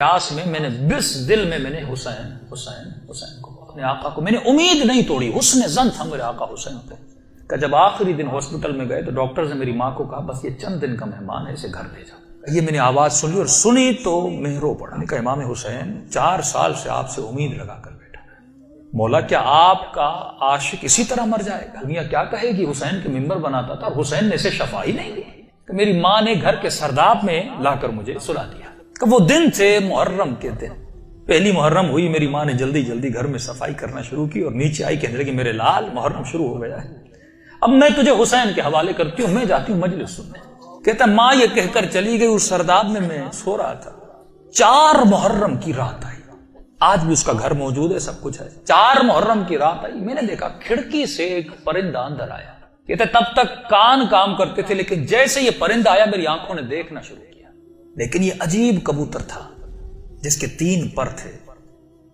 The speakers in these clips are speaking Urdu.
پیاس میں میں نے بس دل میں میں نے حسین حسین حسین کو اپنے آقا کو میں نے امید نہیں توڑی، حسن ظن تھا میرے آقا حسین پہ کہ جب آخری دن ہاسپٹل میں گئے تو ڈاکٹر نے میری ماں کو کہا بس یہ چند دن کا مہمان ہے، اسے گھر بھیجا۔ یہ میں نے آواز سنی اور سنی تو میں رو پڑا۔ میں نے کہا امام حسین 4 سال سے آپ سے امید لگا کر بیٹھا، مولا کیا آپ کا عاشق اسی طرح مر جائے گا؟ دنیا کیا کہے گی حسین کے ممبر بناتا تھا اور حسین نے اسے شفا ہی نہیں دی کہ میری ماں نے گھر کے سرداب میں لا کر مجھے سلا دیا کہ وہ دن تھے محرم کے دن، پہلی محرم ہوئی، میری ماں نے جلدی جلدی گھر میں صفائی کرنا شروع کی اور نیچے آئی کہنے لگی میرے لال محرم شروع ہو گیا ہے، اب میں تجھے حسین کے حوالے کرتی ہوں، میں جاتی ہوں مجلس سننے۔ کہتا ماں یہ کہہ کر چلی گئی، اس سرداب میں سو رہا تھا، 4 محرم کی رات آئی، آج بھی اس کا گھر موجود ہے، سب کچھ ہے۔ 4 محرم کی رات آئی، میں نے دیکھا کھڑکی سے ایک پرندہ اندر آیا۔ کہتے تب تک کان کام کرتے تھے لیکن جیسے یہ پرندہ آیا میری آنکھوں نے دیکھنا شروع کیا، لیکن یہ عجیب کبوتر تھا جس کے 3 پر تھے،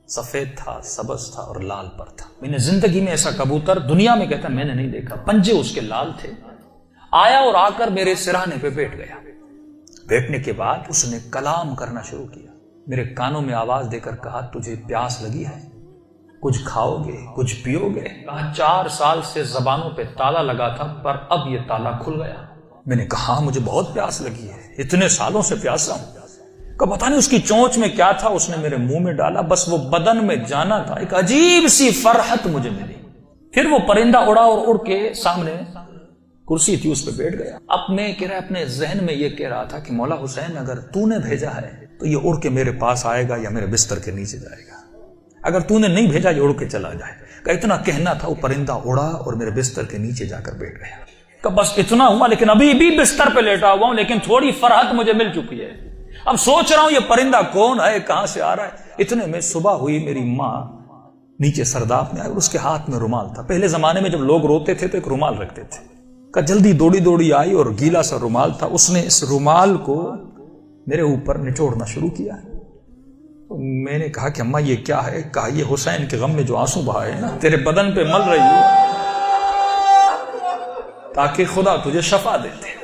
سفید تھا، سبز تھا اور لال پر تھا۔ میں نے زندگی میں ایسا کبوتر دنیا میں کہتا میں نے نہیں دیکھا، پنجے اس کے لال تھے۔ آیا اور آ کر میرے سرانے پہ بیٹھ گیا۔ بیٹھنے کے بعد اس نے کلام کرنا شروع کیا، میرے کانوں میں آواز دے کر کہا تجھے پیاس لگی ہے، کچھ کھاؤ گے، کچھ پیو گے؟ کہا 4 سال سے زبانوں پہ تالا لگا تھا پر اب یہ تالا کھل گیا۔ میں نے کہا مجھے بہت پیاس لگی ہے، اتنے سالوں سے پیاسا ہوں۔ کہ پتہ نہیں اس کی چونچ میں کیا تھا، اس نے میرے منہ میں ڈالا، بس وہ بدن میں جانا تھا، ایک عجیب سی فرحت مجھے ملی۔ پھر وہ پرندہ اڑا اور اڑ کے سامنے کرسی تھی اس پہ بیٹھ گیا۔ اب میں کہہ رہا اپنے ذہن میں یہ کہہ رہا تھا کہ مولا حسین اگر تو نے بھیجا ہے تو یہ اڑ کے میرے پاس آئے گا یا میرے بستر کے نیچے جائے گا، اگر تو نے نہیں بھیجا یہ اڑ کے چلا جائے گا۔ اتنا کہنا تھا، وہ پرندہ اڑا اور میرے بستر کے نیچے جا کر بیٹھ گیا۔ کہ بس اتنا ہوا، لیکن ابھی بھی بستر پہ لیٹا ہوا ہوں، لیکن تھوڑی فرحت مجھے مل چکی ہے۔ اب سوچ رہا ہوں یہ پرندہ کون ہے، کہاں سے آ رہا ہے۔ اتنے میں صبح ہوئی، میری ماں نیچے سرداب میں آئی اور اس کے ہاتھ میں رومال تھا۔ پہلے زمانے میں جب لوگ روتے تھے تو ایک رومال رکھتے تھے۔ کہ جلدی دوڑی دوڑی آئی اور گیلا سا رومال تھا، اس نے اس رومال کو میرے اوپر نچوڑنا شروع کیا۔ میں نے کہا کہ اماں یہ کیا ہے؟ کہا یہ حسین کے غم میں جو آنسو بہائے نا تیرے بدن پہ مل رہی ہو تاکہ خدا تجھے شفا دیتے۔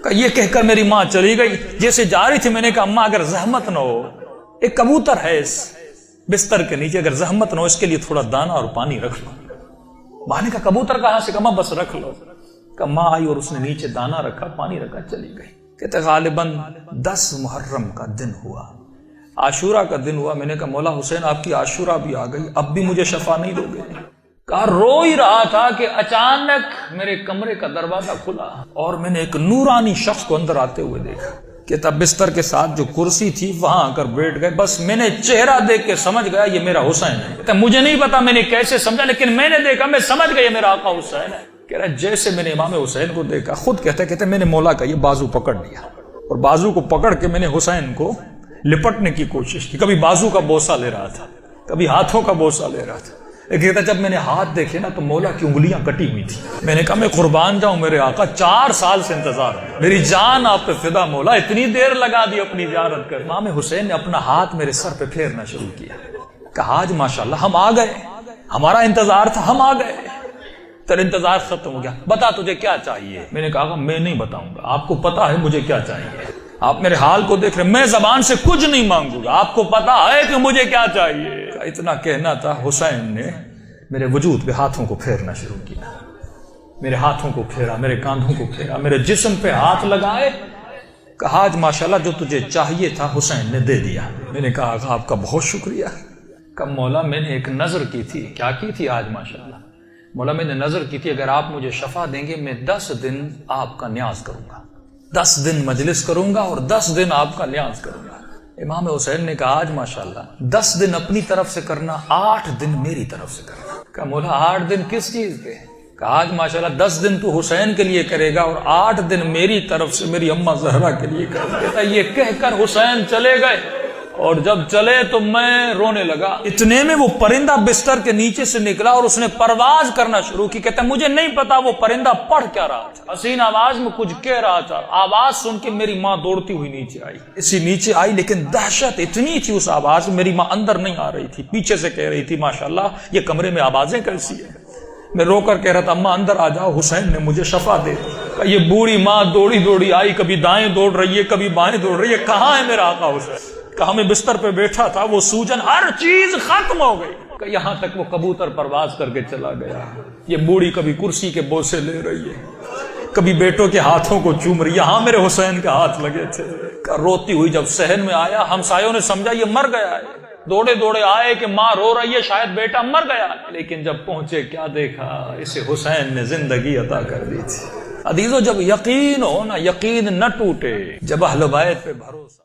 کہ یہ کہہ کر میری ماں چلی گئی۔ جیسے جا رہی تھی میں نے کہا اماں اگر زحمت نہ ہو، ایک کبوتر ہے اس بستر کے نیچے، اگر زحمت نہ ہو اس کے لیے تھوڑا دانا اور پانی رکھ لو۔ ماں نے کہا کبوتر کہاں سے؟ کہا بس رکھ لو۔ کہ ماں آئی اور اس نے نیچے دانا رکھا، پانی رکھا، چلی گئی۔ کہتے غالباً 10 محرم کا دن ہوا، عاشورہ کا دن ہوا۔ میں نے کہا مولا حسین آپ کی عاشورہ بھی آ گئی، اب بھی مجھے شفا نہیں دو گے؟ کہا رو ہی رہا تھا کہ اچانک میرے کمرے کا دروازہ کھلا اور میں نے ایک نورانی شخص کو اندر آتے ہوئے دیکھا۔ کہ تب بستر کے ساتھ جو کرسی تھی وہاں آ کر بیٹھ گئے۔ بس میں نے چہرہ دیکھ کے سمجھ گیا یہ میرا حسین ہے۔ کہتا مجھے نہیں پتا میں نے کیسے سمجھا، لیکن میں نے دیکھا، میں سمجھ گیا یہ میرا آقا حسین ہے۔ کہہ رہا جیسے میں نے امام حسین کو دیکھا، خود کہتے میں نے مولا کا یہ بازو پکڑ لیا اور بازو کو پکڑ کے میں نے حسین کو لپٹنے کی کوشش کی۔ کبھی بازو کا بوسہ لے رہا تھا، کبھی ہاتھوں کا بوسہ لے رہا تھا۔ کہتا جب میں نے ہاتھ دیکھے نا تو مولا کی انگلیاں کٹی ہوئی تھی۔ میں نے کہا میں قربان جاؤں میرے آقا، 4 سال سے انتظار ہے، میری جان آپ پہ فدا مولا، اتنی دیر لگا دی اپنی زیارت کر۔ امام حسین نے اپنا ہاتھ میرے سر پہ پھیرنا شروع کیا۔ کہا آج ماشاءاللہ ہم آ گئے، ہمارا انتظار تھا، ہم آ گئے، تیرا انتظار ختم ہو گیا، بتا تجھے کیا چاہیے؟ میں نے کہا میں نہیں بتاؤں گا، آپ کو پتا ہے مجھے کیا چاہیے، آپ میرے حال کو دیکھ رہے، میں زبان سے کچھ نہیں مانگوں گا، آپ کو پتا ہے کہ مجھے کیا چاہیے۔ اتنا کہنا تھا، حسین نے میرے وجود پہ ہاتھوں کو پھیرنا شروع کیا، میرے ہاتھوں کو پھیرا، میرے کاندھوں کو پھیرا، میرے جسم پہ ہاتھ لگائے۔ کہا آج ماشاءاللہ جو تجھے چاہیے تھا حسین نے دے دیا۔ میں نے کہا آقا آپ کا بہت شکریہ۔ کہ مولا میں نے ایک نظر کی تھی۔ کیا کی تھی آج ماشاءاللہ؟ مولا میں نے نظر کی تھی اگر آپ مجھے شفا دیں گے میں 10 دن آپ کا نیاز کروں گا، 10 دن مجلس کروں گا اور 10 دن آپ کا نیاز کروں گا۔ امام حسین نے کہا آج ماشاءاللہ 10 دن اپنی طرف سے کرنا، 8 دن میری طرف سے کرنا۔ کہ مولا 8 دن کس چیز کے؟ کہ آج ماشاءاللہ 10 دن تو حسین کے لیے کرے گا اور 8 دن میری طرف سے میری اماں زہرا کے لیے کرے گا۔ یہ کہہ کر حسین چلے گئے اور جب چلے تو میں رونے لگا۔ اتنے میں وہ پرندہ بستر کے نیچے سے نکلا اور اس نے پرواز کرنا شروع کی۔ کہتا مجھے نہیں پتا وہ پرندہ پڑھ کیا رہا تھا، حسین آواز میں کچھ کہہ رہا تھا۔ آواز سن کے میری ماں دوڑتی ہوئی نیچے آئی، اسی نیچے آئی، لیکن دہشت اتنی تھی اس آواز میں، میری ماں اندر نہیں آ رہی تھی، پیچھے سے کہہ رہی تھی ماشاءاللہ یہ کمرے میں آوازیں کیسی ہیں۔ میں رو کر کہہ رہا تھا اماں اندر آ جاؤ، حسین نے مجھے شفا دے دی۔ یہ بوڑھی ماں دوڑی دوڑی آئی، کبھی دائیں دوڑ رہی ہے کبھی بائیں دوڑ رہی ہے، کہاں ہے میرا آقا حسین؟ کہا میں بستر پہ بیٹھا تھا، وہ سوجن ہر چیز ختم ہو گئی، کہ یہاں تک وہ کبوتر پرواز کر کے چلا گیا۔ یہ بوڑھی کبھی کرسی کے بوسے لے رہی ہے، کبھی بیٹوں کے ہاتھوں کو چوم رہی، یہاں میرے حسین کے ہاتھ لگے تھے۔ روتی ہوئی جب صحن میں آیا، ہمسایوں نے سمجھا یہ مر گیا ہے، دوڑے دوڑے آئے کہ ماں رو رہی ہے، شاید بیٹا مر گیا، لیکن جب پہنچے کیا دیکھا، اسے حسین نے زندگی عطا کر دی تھی۔ عزیزو، جب یقین ہو نا، یقین نہ ٹوٹے، جب اہل بیت پہ بھروسہ